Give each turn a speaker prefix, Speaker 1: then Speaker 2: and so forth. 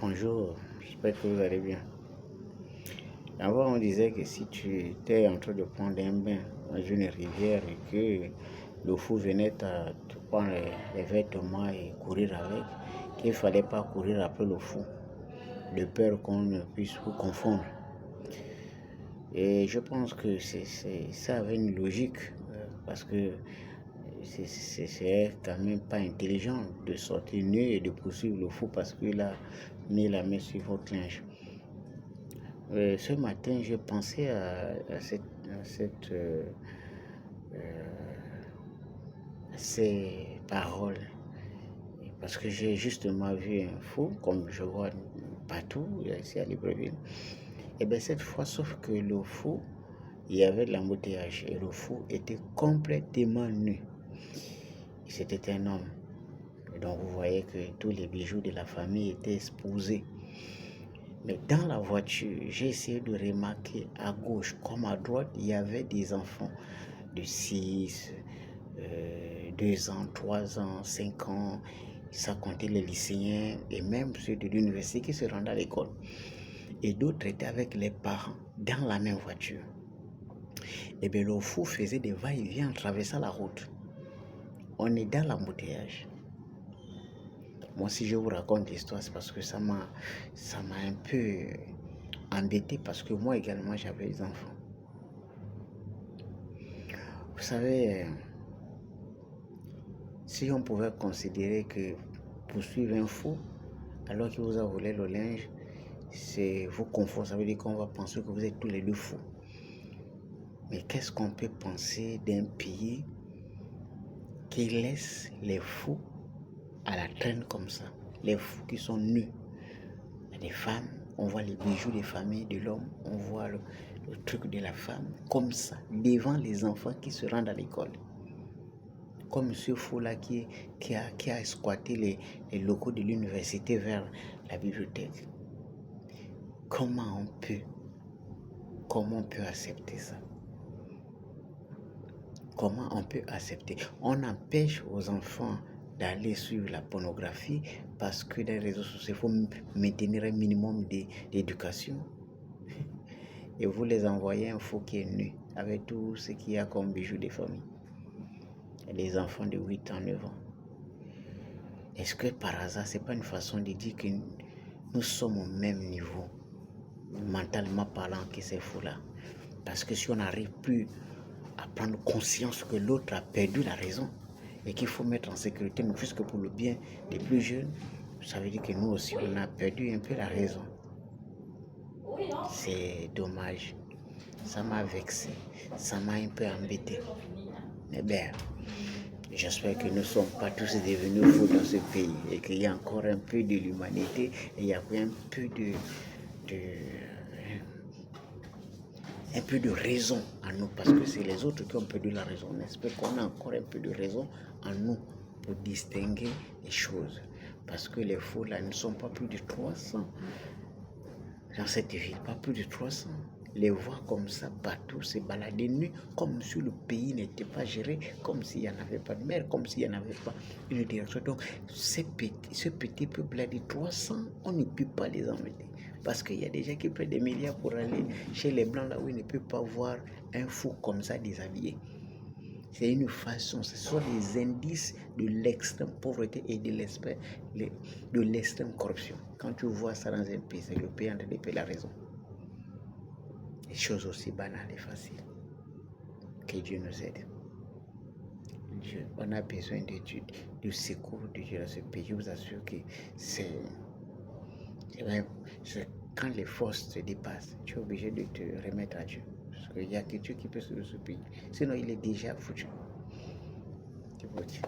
Speaker 1: Bonjour, j'espère que vous allez bien. Avant, on disait que si tu étais en train de prendre un bain dans une rivière et que le fou venait te prendre les vêtements et courir avec, qu'il ne fallait pas courir après le fou, de peur qu'on ne puisse vous confondre. Et je pense que ça avait une logique, parce que c'est quand même pas intelligent de sortir nu et de poursuivre le fou parce qu'il a mis la main sur votre linge. Ce matin, j'ai pensé à ces paroles parce que j'ai justement vu un fou, comme je vois partout ici à Libreville. Et bien cette fois, sauf que le fou, il y avait de l'embouteillage et le fou était complètement nu. C'était un homme. Et donc vous voyez que tous les bijoux de la famille étaient exposés. Mais dans la voiture, j'ai essayé de remarquer à gauche comme à droite, il y avait des enfants de 6, 2 ans, 3 ans, 5 ans. Ça comptait les lycéens et même ceux de l'université qui se rendaient à l'école. Et d'autres étaient avec les parents dans la même voiture. Et bien le fou faisait des va-et-vient en traversant la route. On est dans l'embouteillage. Moi, si je vous raconte l'histoire, c'est parce que ça m'a un peu embêté parce que moi également, j'avais des enfants. Vous savez, si on pouvait considérer que poursuivre un fou alors qu'il vous a volé le linge, c'est vous confondre, ça veut dire qu'on va penser que vous êtes tous les deux fous. Mais qu'est-ce qu'on peut penser d'un pays qui laisse les fous à la traîne comme ça? Les fous qui sont nus. Les femmes, on voit les bijoux des familles de l'homme, on voit le truc de la femme, comme ça, devant les enfants qui se rendent à l'école. Comme ce fou-là qui a squatté les locaux de l'université vers la bibliothèque. Comment on peut accepter ça? Comment on peut accepter? On empêche aux enfants d'aller sur la pornographie parce que dans les réseaux sociaux, il faut maintenir un minimum d'éducation. Et vous les envoyez un fou qui est nu avec tout ce qu'il y a comme bijoux des familles. Et les enfants de 8 ans, 9 ans. Est-ce que par hasard, c'est pas une façon de dire que nous sommes au même niveau, mentalement parlant, que ces fous-là? Parce que si on n'arrive plus à prendre conscience que l'autre a perdu la raison et qu'il faut mettre en sécurité, ne fût-ce que pour le bien des plus jeunes, ça veut dire que nous aussi, on a perdu un peu la raison. C'est dommage. Ça m'a vexé. Ça m'a un peu embêté. Mais bien, j'espère que nous ne sommes pas tous devenus fous dans ce pays et qu'il y a encore un peu de l'humanité et il y a un peu de raison en nous, parce que c'est les autres qui ont perdu la raison. On espère qu'on a encore un peu de raison en nous pour distinguer les choses. Parce que les fous là ne sont pas plus de 300 dans cette ville, pas plus de 300. Les voir comme ça partout, se balader nus, comme si le pays n'était pas géré, comme s'il n'y en avait pas de maire, comme s'il n'y en avait pas une direction. Donc, ce petit peuple-là de 300, on ne peut pas les embêter. Parce qu'il y a des gens qui prennent des milliards pour aller chez les Blancs, là où ils ne peuvent pas voir un fou comme ça déshabillé. C'est une façon, ce sont les indices de l'extrême pauvreté et de l'extrême corruption. Quand tu vois ça dans un pays, c'est le pays en train de payer la raison. Des choses aussi banales et faciles. Que Dieu nous aide. On a besoin du secours de Dieu dans ce pays. Je vous assure que c'est quand les forces te dépassent, tu es obligé de te remettre à Dieu. Parce qu'il n'y a que Dieu qui peut sauver ce pays. Sinon, il est déjà foutu. C'est foutu.